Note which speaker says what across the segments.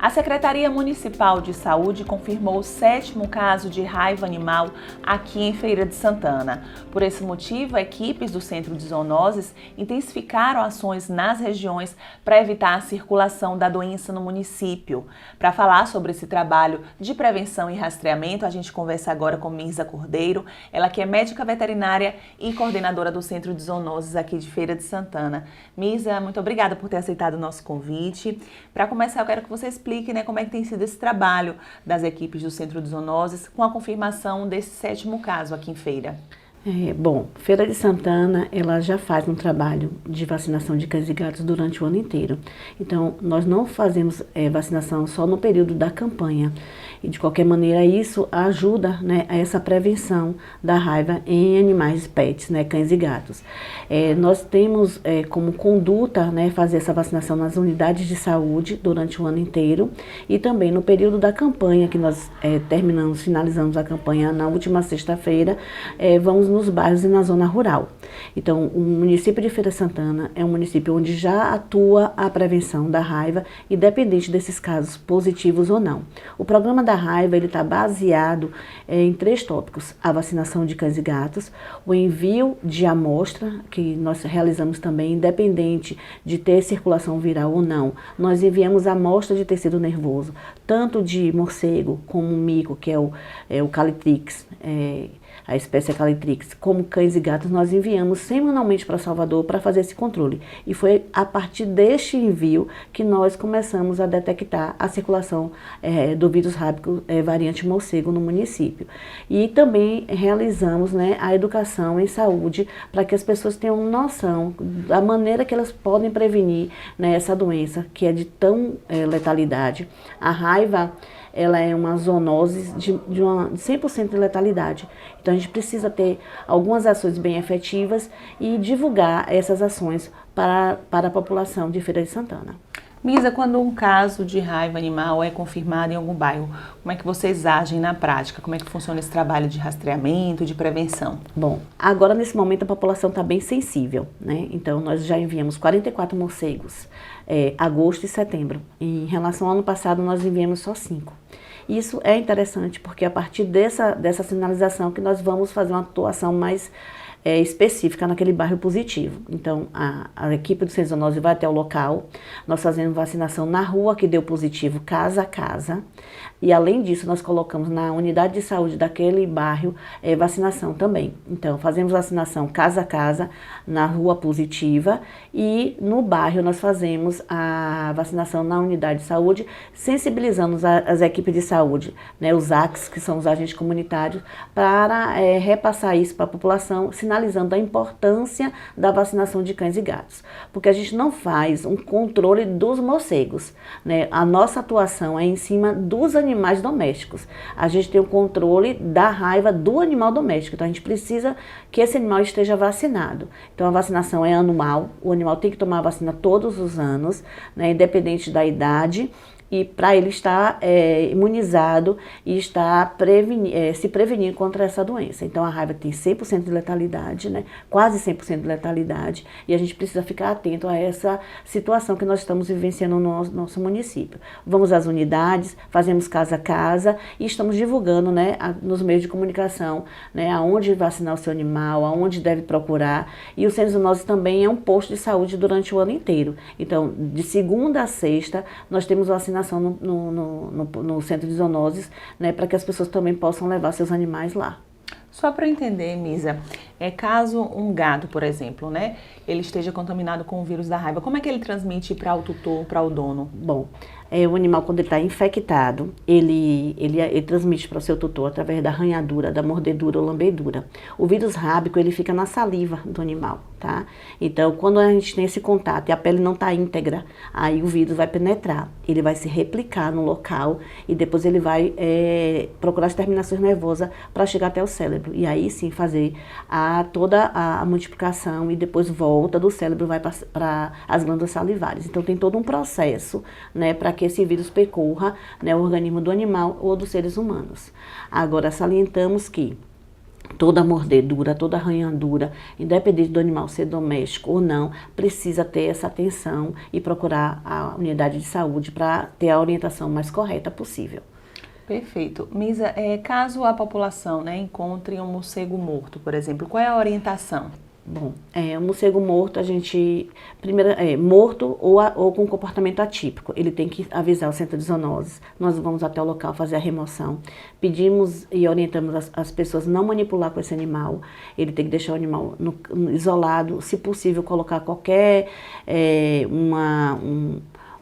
Speaker 1: A Secretaria Municipal de Saúde confirmou o 7º caso de raiva animal aqui em Feira de Santana. Por esse motivo, equipes do Centro de Zoonoses intensificaram ações nas regiões para evitar a circulação da doença no município. Para falar sobre esse trabalho de prevenção e rastreamento, a gente conversa agora com Mirza Cordeiro, ela que é médica veterinária e coordenadora do Centro de Zoonoses aqui de Feira de Santana. Mirza, muito obrigada por ter aceitado o nosso convite. Para começar, eu quero que você explique, como é que tem sido esse trabalho das equipes do Centro de Zoonoses com a confirmação desse 7º caso aqui em Feira.
Speaker 2: Feira de Santana, ela já faz um trabalho de vacinação de cães e gatos durante o ano inteiro. Então, nós não fazemos vacinação só no período da campanha. E, de qualquer maneira, isso ajuda, a essa prevenção da raiva em animais pets, cães e gatos. Nós temos como conduta, fazer essa vacinação nas unidades de saúde durante o ano inteiro e também no período da campanha, que nós finalizamos a campanha na última sexta-feira, vamos nos bairros e na zona rural. Então, o município de Feira de Santana é um município onde já atua a prevenção da raiva, independente desses casos positivos ou não. O programa da raiva está baseado em 3 tópicos: a vacinação de cães e gatos, o envio de amostra, que nós realizamos também, independente de ter circulação viral ou não. Nós enviamos amostra de tecido nervoso, tanto de morcego como mico, que é o Calitrix, a espécie Calitrix, como cães e gatos, nós enviamos semanalmente para Salvador para fazer esse controle. E foi a partir deste envio que nós começamos a detectar a circulação do vírus rábico variante morcego no município. E também realizamos a educação em saúde para que as pessoas tenham noção da maneira que elas podem prevenir essa doença que é de tão letalidade. A raiva, ela é uma zoonose de 100% de letalidade. Então, a gente precisa ter algumas ações bem efetivas e divulgar essas ações para a população de Feira de Santana.
Speaker 1: Mirza, quando um caso de raiva animal é confirmado em algum bairro, como é que vocês agem na prática? Como é que funciona esse trabalho de rastreamento, de prevenção?
Speaker 2: Bom, agora nesse momento a população está bem sensível, Então, nós já enviamos 44 morcegos, agosto e setembro. Em relação ao ano passado, nós enviamos só 5. Isso é interessante porque a partir dessa sinalização que nós vamos fazer uma atuação mais específica naquele bairro positivo. Então, a equipe do Centro de Zoonoses vai até o local, nós fazemos vacinação na rua que deu positivo, casa a casa, e além disso, nós colocamos na unidade de saúde daquele bairro vacinação também. Então, fazemos vacinação casa a casa, na rua positiva, e no bairro nós fazemos a vacinação na unidade de saúde, sensibilizando as equipes de saúde, os ACs, que são os agentes comunitários, para repassar isso para a população, sinalizando a importância da vacinação de cães e gatos. Porque a gente não faz um controle dos morcegos, A nossa atuação é em cima dos animais domésticos. A gente tem o controle da raiva do animal doméstico. Então, a gente precisa que esse animal esteja vacinado. Então, a vacinação é anual. O animal tem que tomar a vacina todos os anos, independente da idade. E para ele estar imunizado e estar se prevenir contra essa doença. Então, a raiva tem 100% de letalidade, quase 100% de letalidade, e a gente precisa ficar atento a essa situação que nós estamos vivenciando no nosso município. Vamos às unidades, fazemos casa a casa e estamos divulgando nos meios de comunicação aonde vacinar o seu animal, aonde deve procurar. E o Centro de Zoonoses também é um posto de saúde durante o ano inteiro. Então, de segunda a sexta, nós temos vacinação no Centro de Zoonoses, para que as pessoas também possam levar seus animais lá.
Speaker 1: Só para entender, Mirza, caso um gato, por exemplo, ele esteja contaminado com o vírus da raiva, como é que ele transmite para o tutor, para o dono?
Speaker 2: Bom, o animal, quando ele está infectado, ele transmite para o seu tutor através da arranhadura, da mordedura ou lambedura. O vírus rábico, ele fica na saliva do animal, tá? Então, quando a gente tem esse contato e a pele não está íntegra, aí o vírus vai penetrar, ele vai se replicar no local e depois ele vai procurar as terminações nervosas para chegar até o cérebro. E aí sim fazer toda a multiplicação e depois volta do cérebro, vai para as glândulas salivares. Então, tem todo um processo, para que esse vírus percorra o organismo do animal ou dos seres humanos. Agora, salientamos que toda mordedura, toda arranhadura, independente do animal ser doméstico ou não, precisa ter essa atenção e procurar a unidade de saúde para ter a orientação mais correta possível.
Speaker 1: Perfeito. Misa, caso a população, né, encontre um morcego morto, por exemplo, qual é a orientação?
Speaker 2: Bom, o morcego morto, a gente, primeiro, morto ou com comportamento atípico, ele tem que avisar o centro de zoonoses. Nós vamos até o local fazer a remoção. Pedimos e orientamos as pessoas não manipular com esse animal. Ele tem que deixar o animal isolado, se possível colocar qualquer,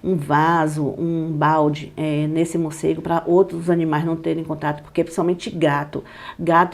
Speaker 2: um vaso, um balde nesse morcego para outros animais não terem contato, porque principalmente gato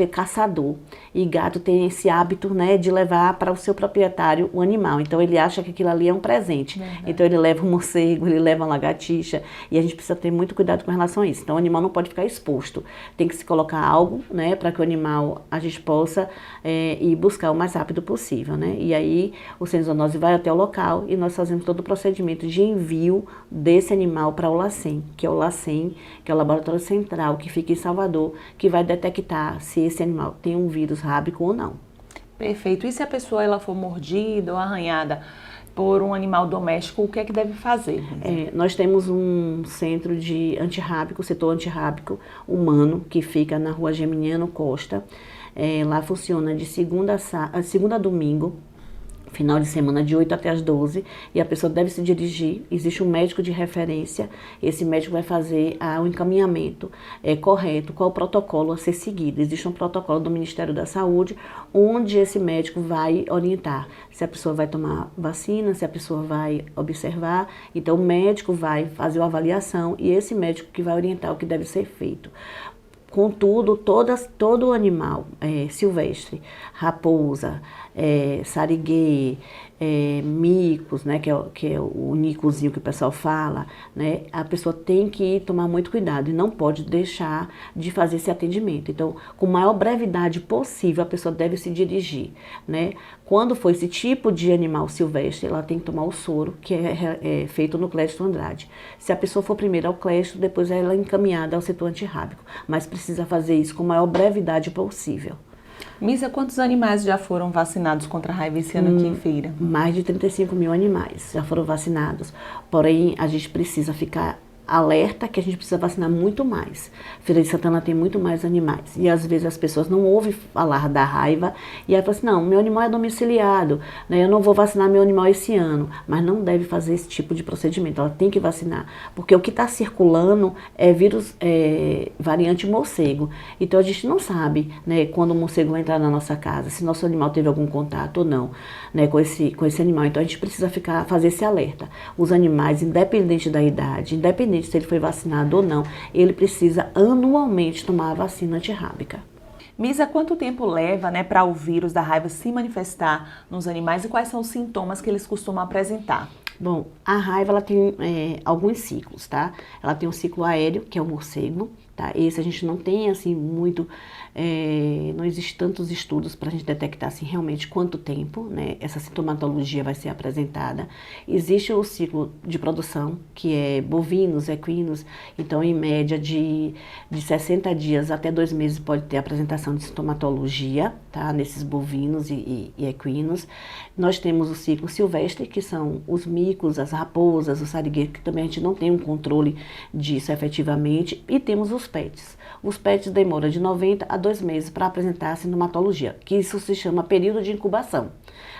Speaker 2: é caçador e gato tem esse hábito, né, de levar para o seu proprietário o animal, então ele acha que aquilo ali é um presente, então ele leva um morcego, ele leva uma lagartixa e a gente precisa ter muito cuidado com relação a isso, então o animal não pode ficar exposto, tem que se colocar algo, né, para que o animal a gente possa ir buscar o mais rápido possível, né, e aí o centro de zoonose vai até o local e nós fazemos todo o procedimento de envio desse animal para o LACEN, que é o LACEN, que é o Laboratório Central, que fica em Salvador, que vai detectar se esse animal tem um vírus rábico ou não.
Speaker 1: Perfeito. E se a pessoa ela for mordida ou arranhada por um animal doméstico, o que é que deve fazer?
Speaker 2: Nós temos um centro de antirrábico, setor antirrábico humano, que fica na Rua Geminiano Costa. Lá funciona de segunda a domingo, final de semana de 8 até as 12, e a pessoa deve se dirigir, existe um médico de referência, esse médico vai fazer o encaminhamento correto, qual o protocolo a ser seguido. Existe um protocolo do Ministério da Saúde, onde esse médico vai orientar se a pessoa vai tomar vacina, se a pessoa vai observar, então o médico vai fazer uma avaliação e esse médico que vai orientar o que deve ser feito. Contudo, todo animal silvestre, raposa, sariguê, micos, né, que é o nicozinho que o pessoal fala, né, a pessoa tem que tomar muito cuidado e não pode deixar de fazer esse atendimento. Então, com a maior brevidade possível, a pessoa deve se dirigir, né. Quando for esse tipo de animal silvestre, ela tem que tomar o soro, que é feito no Clédito Andrade. Se a pessoa for primeiro ao Clédito, depois ela é encaminhada ao setor antirrábico, mas precisa fazer isso com a maior brevidade possível.
Speaker 1: Misa, quantos animais já foram vacinados contra a raiva esse ano aqui em Feira?
Speaker 2: Mais de 35 mil animais já foram vacinados, porém a gente precisa ficar alerta que a gente precisa vacinar muito mais. Feira de Santana tem muito mais animais e às vezes as pessoas não ouvem falar da raiva e aí falam assim, não, meu animal é domiciliado, né, eu não vou vacinar meu animal esse ano, mas não deve fazer esse tipo de procedimento, ela tem que vacinar, porque o que está circulando é vírus variante morcego, então a gente não sabe, né, quando o morcego vai entrar na nossa casa, se nosso animal teve algum contato ou não, né, com esse animal, então a gente precisa fazer esse alerta. Os animais, independente da idade, independente se ele foi vacinado ou não, ele precisa anualmente tomar a vacina antirrábica.
Speaker 1: Misa, quanto tempo leva, né, para o vírus da raiva se manifestar nos animais e quais são os sintomas que eles costumam apresentar?
Speaker 2: Bom, a raiva ela tem alguns ciclos, tá? Ela tem um ciclo aéreo, que é o morcego, tá? Esse a gente não tem, assim, muito, não existe tantos estudos para a gente detectar, assim, realmente quanto tempo, né, essa sintomatologia vai ser apresentada. Existe o ciclo de produção, que é bovinos, equinos, então, em média, de 60 dias até 2 meses pode ter apresentação de sintomatologia, tá? Nesses bovinos e equinos. Nós temos o ciclo silvestre, que são os micos, as raposas, os sarigueiros, que também a gente não tem um controle disso efetivamente, e temos os pets. Os pets demoram de 90 a 2 meses para apresentar a sintomatologia, que isso se chama período de incubação,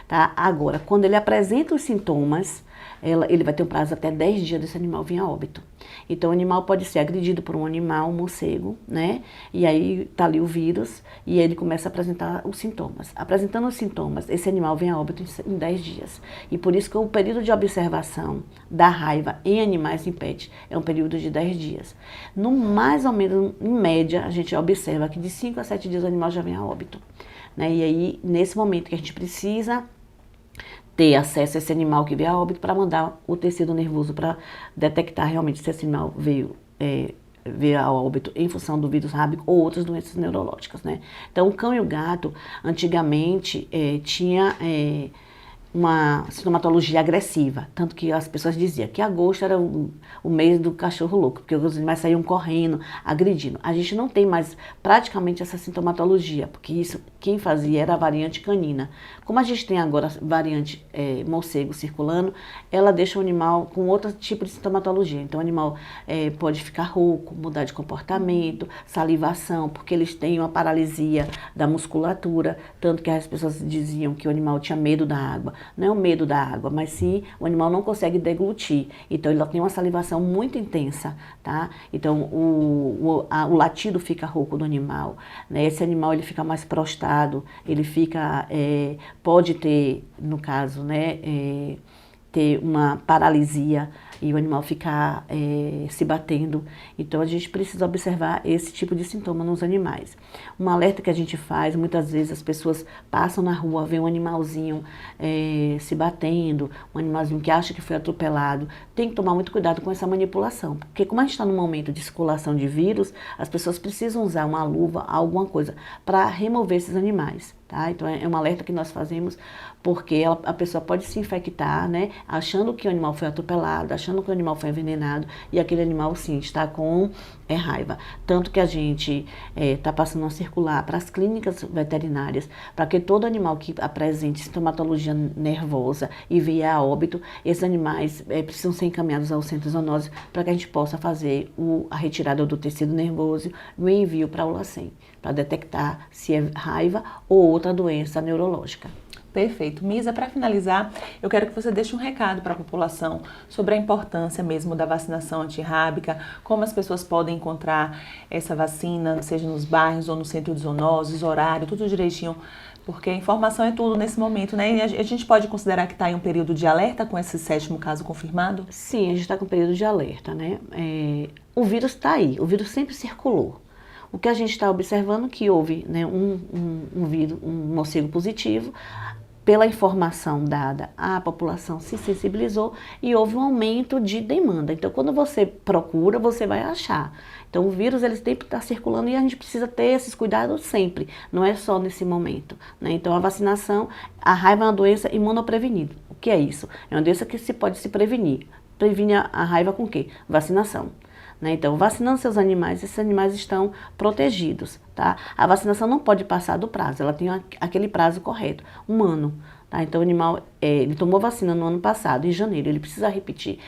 Speaker 2: tá? Agora, quando ele apresenta os sintomas, ele vai ter um prazo até 10 dias desse animal vir a óbito. Então, o animal pode ser agredido por um animal, um morcego, né? E aí tá ali o vírus e ele começa a apresentar os sintomas. Apresentando os sintomas, esse animal vem a óbito em 10 dias. E por isso que o período de observação da raiva em animais em pet é um período de 10 dias. No mais ou menos, em média, a gente observa que de 5 a 7 dias o animal já vem a óbito, né? E aí, nesse momento que a gente precisa ter acesso a esse animal que veio a óbito para mandar o tecido nervoso para detectar realmente se esse animal veio a óbito em função do vírus rábico ou outras doenças neurológicas, né? Então, o cão e o gato, antigamente, tinha uma sintomatologia agressiva, tanto que as pessoas diziam que agosto era o mês do cachorro louco, porque os animais saíam correndo, agredindo. A gente não tem mais praticamente essa sintomatologia, porque isso quem fazia era a variante canina. Como a gente tem agora a variante morcego circulando, ela deixa o animal com outro tipo de sintomatologia. Então o animal pode ficar rouco, mudar de comportamento, salivação, porque eles têm uma paralisia da musculatura, tanto que as pessoas diziam que o animal tinha medo da água. Não é o medo da água, mas sim o animal não consegue deglutir. Então ele tem uma salivação muito intensa, tá? Então o latido fica rouco do animal, né? Esse animal ele fica mais prostrado, ele fica, pode ter, no caso, né, ter uma paralisia e o animal ficar se batendo. Então a gente precisa observar esse tipo de sintoma nos animais. Um alerta que a gente faz, muitas vezes as pessoas passam na rua, vê um animalzinho se batendo, um animalzinho que acha que foi atropelado. Tem que tomar muito cuidado com essa manipulação, porque como a gente está num momento de circulação de vírus, as pessoas precisam usar uma luva, alguma coisa, para remover esses animais. Tá? Então é um alerta que nós fazemos porque a pessoa pode se infectar, né, achando que o animal foi atropelado, achando que o animal foi envenenado e aquele animal sim está com raiva. Tanto que a gente está passando a circular para as clínicas veterinárias para que todo animal que apresente sintomatologia nervosa e vier a óbito, esses animais precisam ser encaminhados ao centro de zoonose para que a gente possa fazer a retirada do tecido nervoso e o envio para o LACEN, para detectar se é raiva ou outra doença neurológica.
Speaker 1: Perfeito. Misa, para finalizar, eu quero que você deixe um recado para a população sobre a importância mesmo da vacinação antirrábica, como as pessoas podem encontrar essa vacina, seja nos bairros ou no centro de zoonoses, horário, tudo direitinho, porque a informação é tudo nesse momento, né? E a gente pode considerar que está em um período de alerta com esse 7º caso confirmado?
Speaker 2: Sim, a gente está com um período de alerta, né? O vírus está aí, o vírus sempre circulou. O que a gente está observando é que houve, né, um morcego positivo. Pela informação dada, a população se sensibilizou e houve um aumento de demanda. Então, quando você procura, você vai achar. Então, o vírus ele sempre está circulando e a gente precisa ter esses cuidados sempre, não é só nesse momento, né? Então, a vacinação, a raiva é uma doença imunoprevenível. O que é isso? É uma doença que pode se prevenir. Previne a raiva com o quê? Vacinação. Então, vacinando seus animais, esses animais estão protegidos, tá? A vacinação não pode passar do prazo, ela tem aquele prazo correto, 1 ano. Tá? Então, o animal, ele tomou vacina no ano passado, em janeiro, ele precisa repetir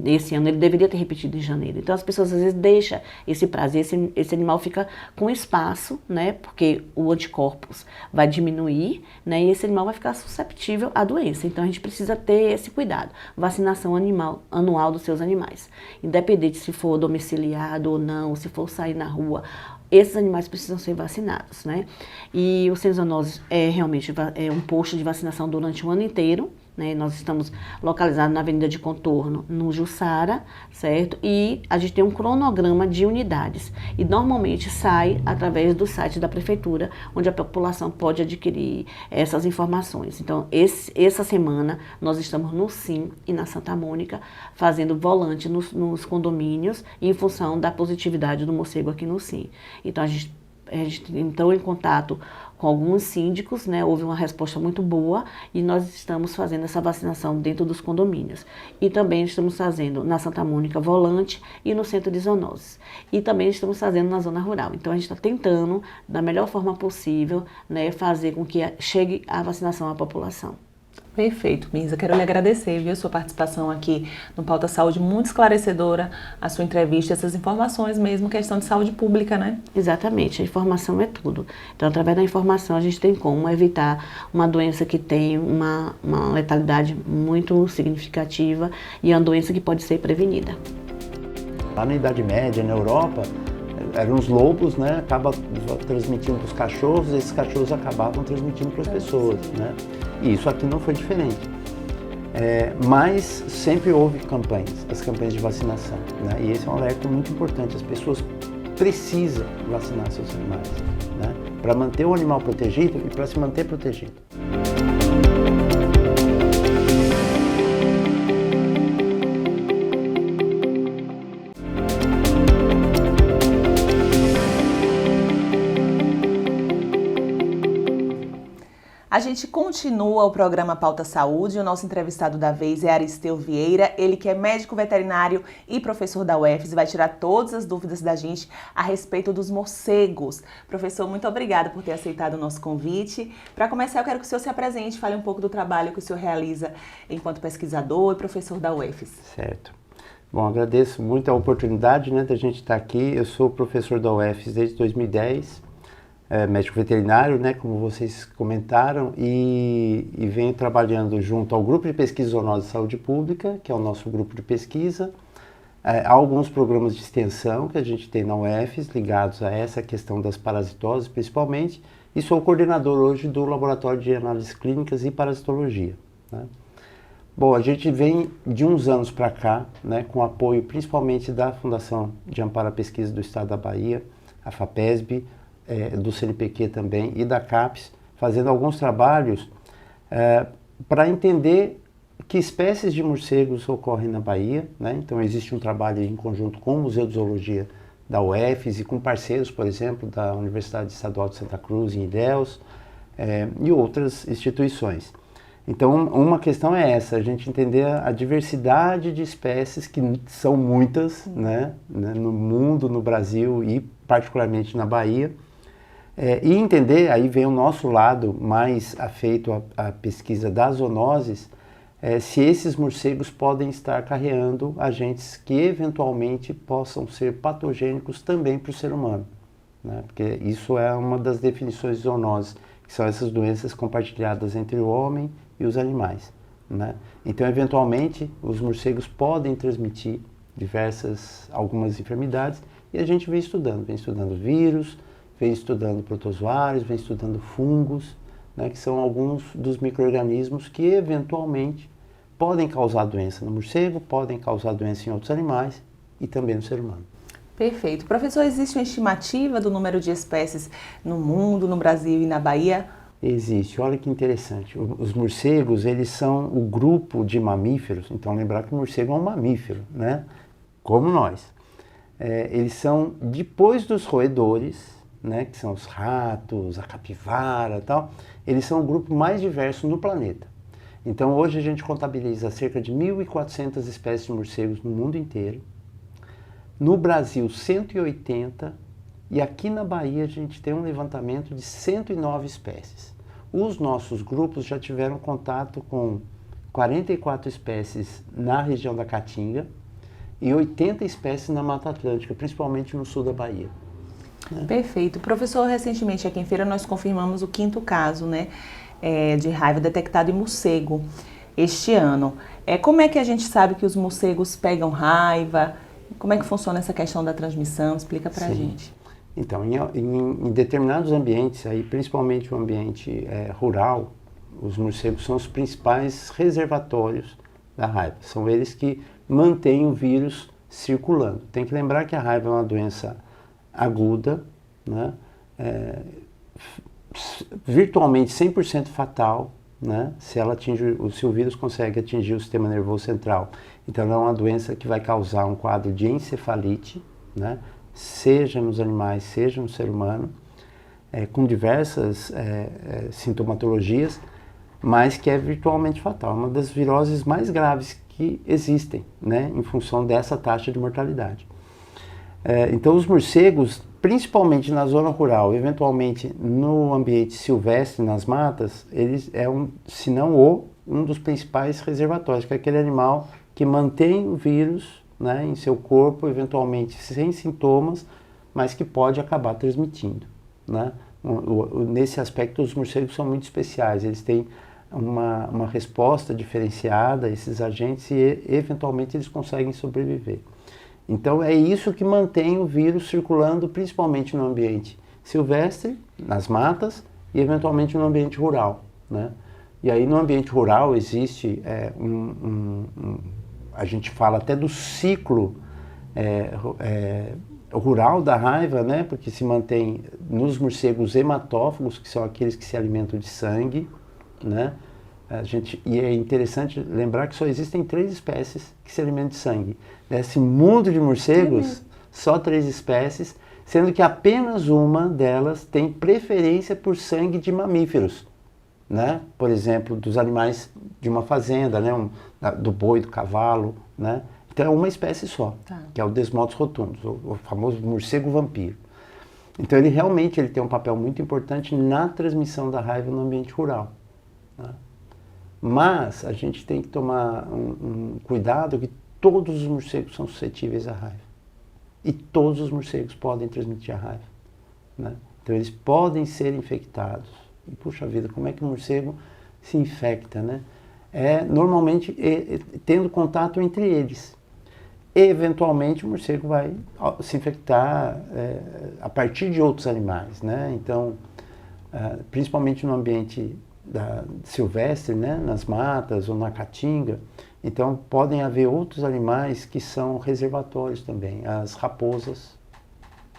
Speaker 2: esse ano, ele deveria ter repetido em janeiro. Então, as pessoas às vezes deixam esse prazo, esse animal fica com espaço, né? Porque o anticorpos vai diminuir, né? E esse animal vai ficar susceptível à doença. Então, a gente precisa ter esse cuidado. Vacinação anual dos seus animais. Independente se for domiciliado ou não, se for sair na rua, esses animais precisam ser vacinados, né? E o Centro de Zoonoses realmente um posto de vacinação durante o ano inteiro, né? Nós estamos localizados na Avenida de Contorno, no Jussara, certo? E a gente tem um cronograma de unidades. E normalmente sai através do site da Prefeitura, onde a população pode adquirir essas informações. Então, essa semana, nós estamos no SIM e na Santa Mônica, fazendo volante nos condomínios, em função da positividade do morcego aqui no SIM. Então, a gente entrou em contato com alguns síndicos, né? Houve uma resposta muito boa e nós estamos fazendo essa vacinação dentro dos condomínios. E também estamos fazendo na Santa Mônica volante e no centro de zoonoses. E também estamos fazendo na zona rural. Então a gente está tentando, da melhor forma possível, né, fazer com que chegue a vacinação à população.
Speaker 1: Perfeito, Misa. Quero lhe agradecer, viu, a sua participação aqui no Pauta Saúde, muito esclarecedora, a sua entrevista, essas informações mesmo, questão de saúde pública, né?
Speaker 2: Exatamente, a informação é tudo. Então, através da informação, a gente tem como evitar uma doença que tem uma letalidade muito significativa e é uma doença que pode ser prevenida.
Speaker 3: Lá na Idade Média, na Europa, eram os lobos, né? Acaba transmitindo para os cachorros, e esses cachorros acabavam transmitindo para as pessoas, né? E isso aqui não foi diferente. Mas sempre houve campanhas, as campanhas de vacinação, né? E esse é um alerta muito importante. As pessoas precisam vacinar seus animais, né? Para manter o animal protegido e para se manter protegido.
Speaker 1: A gente continua o programa Pauta Saúde. O nosso entrevistado da vez é Aristeu Vieira, ele que é médico veterinário e professor da UFES e vai tirar todas as dúvidas da gente a respeito dos morcegos. Professor, muito obrigada por ter aceitado o nosso convite. Para começar, eu quero que o senhor se apresente, fale um pouco do trabalho que o senhor realiza enquanto pesquisador e professor da UFES.
Speaker 3: Certo. Bom, agradeço muito a oportunidade, né, da gente estar aqui. Eu sou professor da UFES desde 2010. Médico veterinário, né, como vocês comentaram, e venho trabalhando junto ao Grupo de Pesquisa Zoonose e Saúde Pública, que é o nosso grupo de pesquisa, há alguns programas de extensão que a gente tem na UFES ligados a essa questão das parasitoses, principalmente, e sou coordenador hoje do Laboratório de Análises Clínicas e Parasitologia, né. Bom, a gente vem de uns anos para cá, né, com apoio principalmente da Fundação de Amparo à Pesquisa do Estado da Bahia, a FAPESB, do CNPq também e da CAPES, fazendo alguns trabalhos para entender que espécies de morcegos ocorrem na Bahia, né? Então existe um trabalho em conjunto com o Museu de Zoologia da UFES e com parceiros, por exemplo, da Universidade Estadual de Santa Cruz, em Ilhéus, e outras instituições. Então uma questão é essa, a gente entender a diversidade de espécies, que são muitas, né, no mundo, no Brasil e particularmente na Bahia. E entender, aí vem o nosso lado mais afeito à pesquisa das zoonoses, se esses morcegos podem estar carreando agentes que eventualmente possam ser patogênicos também para o ser humano, né? Porque isso é uma das definições de zoonoses, que são essas doenças compartilhadas entre o homem e os animais, né? Então, eventualmente, os morcegos podem transmitir algumas enfermidades, e a gente vem estudando vírus, vem estudando protozoários, vem estudando fungos, né, que são alguns dos micro-organismos que eventualmente podem causar doença no morcego, podem causar doença em outros animais e também no ser humano.
Speaker 1: Perfeito. Professor, existe uma estimativa do número de espécies no mundo, no Brasil e na Bahia?
Speaker 3: Existe. Olha que interessante. Os morcegos, eles são o grupo de mamíferos. Então, lembrar que o morcego é um mamífero, né? Como nós. Eles são, depois dos roedores, né, que são os ratos, a capivara e tal, eles são o grupo mais diverso no planeta. Então, hoje a gente contabiliza cerca de 1.400 espécies de morcegos no mundo inteiro. No Brasil, 180, e aqui na Bahia a gente tem um levantamento de 109 espécies. Os nossos grupos já tiveram contato com 44 espécies na região da Caatinga e 80 espécies na Mata Atlântica, principalmente no sul da Bahia.
Speaker 1: Perfeito. Professor, recentemente aqui em feira nós confirmamos o 5º caso, né, de raiva detectado em morcego este ano. Como é que a gente sabe que os morcegos pegam raiva? Como é que funciona essa questão da transmissão? Explica pra gente.
Speaker 3: Então, em determinados ambientes, aí, principalmente o ambiente rural, os morcegos são os principais reservatórios da raiva. São eles que mantêm o vírus circulando. Tem que lembrar que a raiva é uma doença aguda, né? Virtualmente 100% fatal, né? Se o vírus consegue atingir o sistema nervoso central. Então, é uma doença que vai causar um quadro de encefalite, né? Seja nos animais, seja no ser humano, com diversas sintomatologias, mas que é virtualmente fatal. É uma das viroses mais graves que existem, né? Em função dessa taxa de mortalidade. Então, os morcegos, principalmente na zona rural, eventualmente no ambiente silvestre, nas matas, eles se não um dos principais reservatórios, que é aquele animal que mantém o vírus, né, em seu corpo, eventualmente sem sintomas, mas que pode acabar transmitindo, né? Nesse aspecto, os morcegos são muito especiais, eles têm uma resposta diferenciada a esses agentes e, eventualmente, eles conseguem sobreviver. Então, é isso que mantém o vírus circulando, principalmente no ambiente silvestre, nas matas, e eventualmente no ambiente rural, né? E aí, no ambiente rural, existe a gente fala até do ciclo rural da raiva, né? Porque se mantém nos morcegos hematófagos, que são aqueles que se alimentam de sangue, né? E é interessante lembrar que só existem 3 espécies que se alimentam de sangue. Nesse mundo de morcegos, só 3 espécies, sendo que apenas uma delas tem preferência por sangue de mamíferos, né? Por exemplo, dos animais de uma fazenda, né? Do boi, do cavalo, né? Então é uma espécie só, que é o Desmotus rotundus, o famoso morcego vampiro. Então ele realmente tem um papel muito importante na transmissão da raiva no ambiente rural, né? Mas a gente tem que tomar um cuidado que todos os morcegos são suscetíveis à raiva. E todos os morcegos podem transmitir a raiva, né? Então eles podem ser infectados. E puxa vida, como é que o morcego se infecta, né? Normalmente tendo contato entre eles. Eventualmente o morcego vai se infectar a partir de outros animais, né? Então, principalmente no ambiente silvestre, né? Nas matas ou na caatinga, então podem haver outros animais que são reservatórios também. As raposas,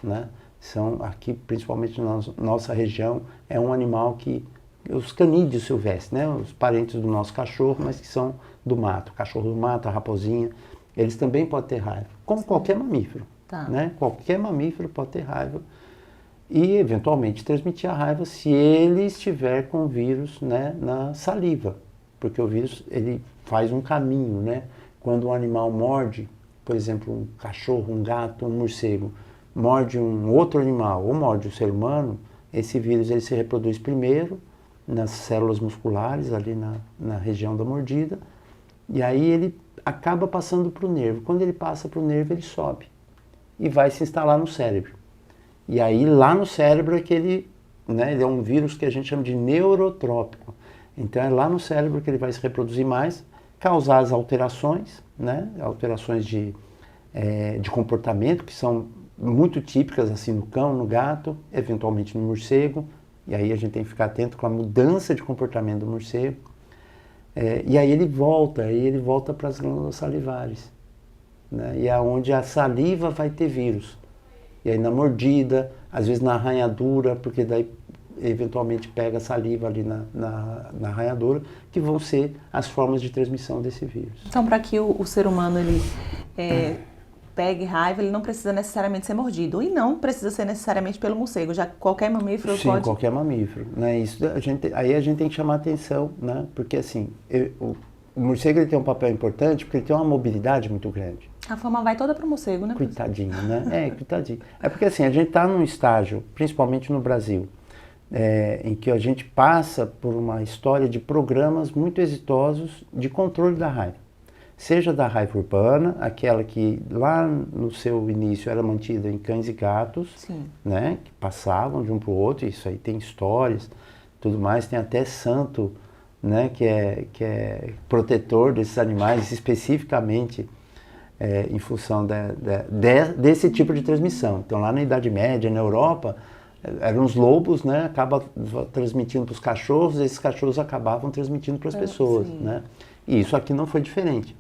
Speaker 3: né? São aqui, principalmente na nossa região, é um animal que os canídeos silvestres, né? Os parentes do nosso cachorro, mas que são do mato, o cachorro do mato, a raposinha. Eles também podem ter raiva, como qualquer mamífero, né? Qualquer mamífero pode ter raiva e, eventualmente, transmitir a raiva se ele estiver com o vírus, né, na saliva, porque o vírus ele faz um caminho, né? Quando um animal morde, por exemplo, um cachorro, um gato, um morcego, morde um outro animal ou morde um ser humano, esse vírus ele se reproduz primeiro nas células musculares, ali na região da mordida, e aí ele acaba passando para o nervo. Quando ele passa para o nervo, ele sobe e vai se instalar no cérebro. E aí lá no cérebro é que ele é um vírus que a gente chama de neurotrópico. Então é lá no cérebro que ele vai se reproduzir mais, causar as alterações, né? Alterações de comportamento que são muito típicas assim no cão, no gato, eventualmente no morcego. E aí a gente tem que ficar atento com a mudança de comportamento do morcego. E aí ele volta para as glândulas salivares, né? E é onde a saliva vai ter vírus. E aí na mordida, às vezes na arranhadura, porque daí eventualmente pega a saliva ali na arranhadura, que vão ser as formas de transmissão desse vírus.
Speaker 1: Então, para que o ser humano ele pegue raiva, ele não precisa necessariamente ser mordido. E não precisa ser necessariamente pelo morcego, já que qualquer mamífero
Speaker 3: Sim,
Speaker 1: pode...
Speaker 3: qualquer mamífero, né? Isso, aí a gente tem que chamar atenção, né? Porque assim, o morcego ele tem um papel importante porque ele tem uma mobilidade muito grande.
Speaker 1: A fama vai toda para o morcego, né?
Speaker 3: Coitadinho, né? Coitadinho. É porque assim, a gente está num estágio, principalmente no Brasil, em que a gente passa por uma história de programas muito exitosos de controle da raiva. Seja da raiva urbana, aquela que lá no seu início era mantida em cães e gatos, né, que passavam de um para o outro, isso aí tem histórias, tudo mais, tem até santo, né, que é protetor desses animais, especificamente em função desse tipo de transmissão. Então lá na Idade Média, na Europa, eram os lobos, né, acabam transmitindo para os cachorros, e esses cachorros acabavam transmitindo para as pessoas, né? E isso aqui não foi diferente.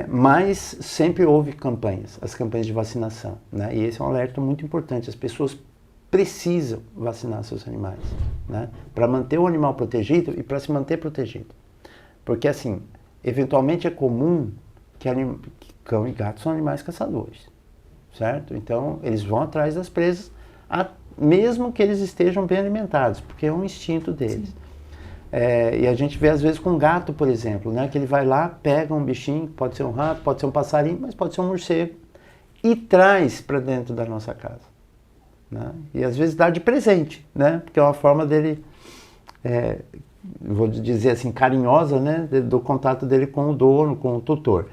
Speaker 3: Mas sempre houve campanhas, as campanhas de vacinação, né? E esse é um alerta muito importante. As pessoas precisam vacinar seus animais, né? Para manter o animal protegido e para se manter protegido. Porque assim, eventualmente é comum que cão e gato são animais caçadores, certo? Então eles vão atrás das presas, mesmo que eles estejam bem alimentados, porque é um instinto deles. E a gente vê às vezes com um gato, por exemplo, né, que ele vai lá, pega um bichinho, pode ser um rato, pode ser um passarinho, mas pode ser um morcego, e traz para dentro da nossa casa, né? E às vezes dá de presente, né, porque é uma forma dele, vou dizer assim, carinhosa, né, do contato dele com o dono, com o tutor.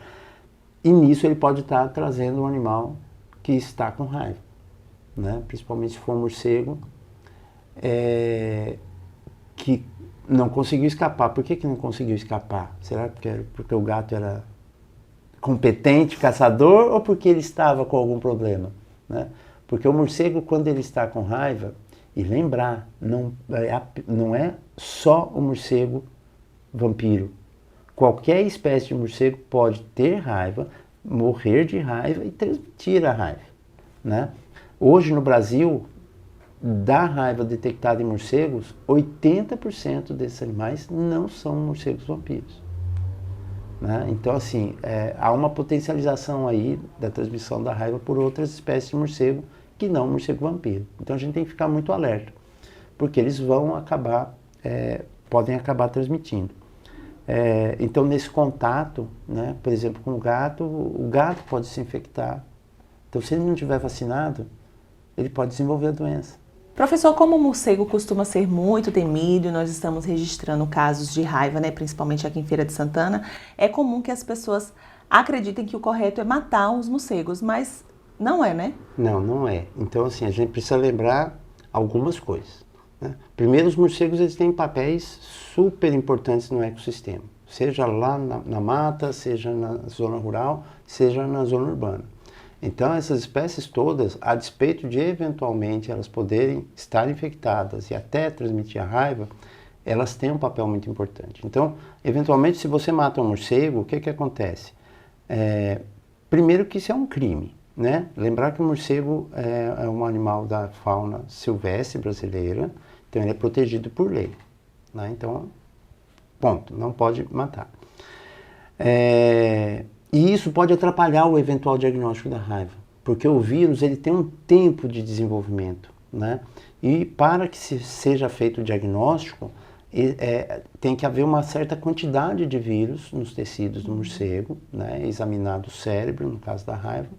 Speaker 3: E nisso ele pode estar trazendo um animal que está com raiva, né, principalmente se for um morcego, que não conseguiu escapar. Por que não conseguiu escapar? Será porque o gato era competente caçador ou porque ele estava com algum problema, né? Porque o morcego, quando ele está com raiva, e lembrar, não é só o morcego vampiro. Qualquer espécie de morcego pode ter raiva, morrer de raiva e transmitir a raiva, né? Hoje no Brasil, da raiva detectada em morcegos, 80% desses animais não são morcegos vampiros, né? Então, assim, há uma potencialização aí da transmissão da raiva por outras espécies de morcego que não morcego vampiro. Então, a gente tem que ficar muito alerta, porque eles vão acabar podem acabar transmitindo. Então, nesse contato, né, por exemplo, com o gato pode se infectar. Então, se ele não estiver vacinado, ele pode desenvolver a doença.
Speaker 1: Professor, como o morcego costuma ser muito temido, nós estamos registrando casos de raiva, né, principalmente aqui em Feira de Santana, é comum que as pessoas acreditem que o correto é matar os morcegos, mas não é, né?
Speaker 3: Não, não é. Então, assim, a gente precisa lembrar algumas coisas, né? Primeiro, os morcegos eles têm papéis super importantes no ecossistema, seja lá na mata, seja na zona rural, seja na zona urbana. Então, essas espécies todas, a despeito de eventualmente elas poderem estar infectadas e até transmitir a raiva, elas têm um papel muito importante. Então, eventualmente, se você mata um morcego, o que acontece? Primeiro que isso é um crime, né? Lembrar que o morcego é um animal da fauna silvestre brasileira, então ele é protegido por lei, né? Então, ponto, não pode matar. E isso pode atrapalhar o eventual diagnóstico da raiva, porque o vírus ele tem um tempo de desenvolvimento, né? E para que seja feito o diagnóstico, tem que haver uma certa quantidade de vírus nos tecidos do morcego, né? Examinado o cérebro, no caso da raiva,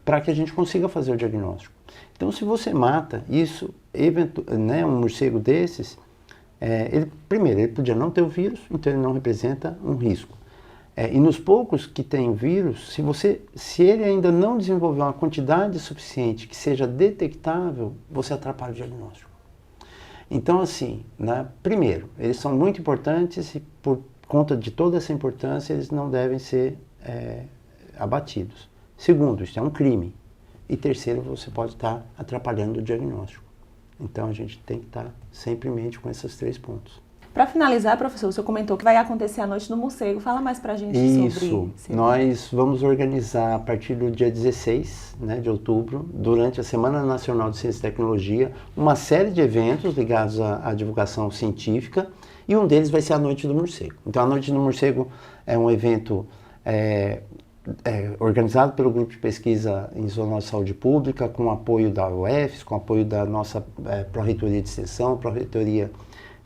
Speaker 3: para que a gente consiga fazer o diagnóstico. Então, se você mata isso, né, um morcego desses, primeiro, ele podia não ter o vírus, então ele não representa um risco. E nos poucos que tem vírus, se ele ainda não desenvolveu uma quantidade suficiente que seja detectável, você atrapalha o diagnóstico. Então, assim, né, primeiro, eles são muito importantes e por conta de toda essa importância, eles não devem ser abatidos. Segundo, isso é um crime. E terceiro, você pode estar atrapalhando o diagnóstico. Então, a gente tem que estar sempre em mente com esses 3 pontos.
Speaker 1: Para finalizar, professor, o senhor comentou que vai acontecer a Noite do Morcego. Fala mais para a gente sobre isso.
Speaker 3: Nós vamos organizar a partir do dia 16, né, de outubro, durante a Semana Nacional de Ciência e Tecnologia, uma série de eventos ligados à divulgação científica, e um deles vai ser a Noite do Morcego. Então, a Noite do Morcego é um evento organizado pelo Grupo de Pesquisa em Zoonose e Saúde Pública, com o apoio da UFES, com o apoio da nossa Pró-Reitoria de Extensão, Pró-Reitoria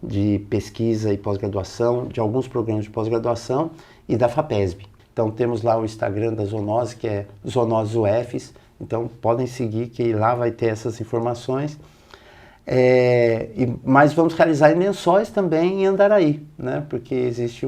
Speaker 3: de Pesquisa e Pós-Graduação, de alguns programas de pós-graduação e da FAPESB. Então temos lá o Instagram da Zoonose, que é Zoonose UFES, então podem seguir que lá vai ter essas informações. Mas vamos realizar em Lençóis também em Andaraí, né? Porque existe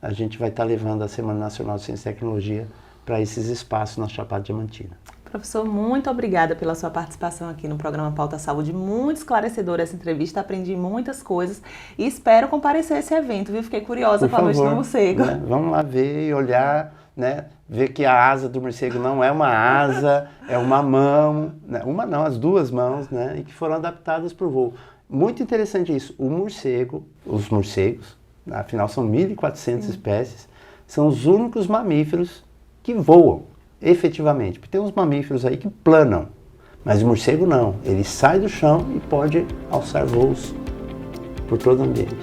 Speaker 3: a gente vai estar levando a Semana Nacional de Ciência e Tecnologia para esses espaços na Chapada Diamantina.
Speaker 1: Professor, muito obrigada pela sua participação aqui no programa Pauta Saúde. Muito esclarecedora essa entrevista, aprendi muitas coisas e espero comparecer a esse evento, viu? Fiquei curiosa com a Noite do Morcego.
Speaker 3: Né? Vamos lá ver e olhar, né? Ver que a asa do morcego não é uma asa, é uma mão, né? Uma não, as 2 mãos, né? E que foram adaptadas para o voo. Muito interessante isso. Os morcegos, afinal são 1.400 espécies, são os únicos mamíferos que voam. Efetivamente, porque tem uns mamíferos aí que planam, mas o morcego não, ele sai do chão e pode alçar voos por todo o ambiente.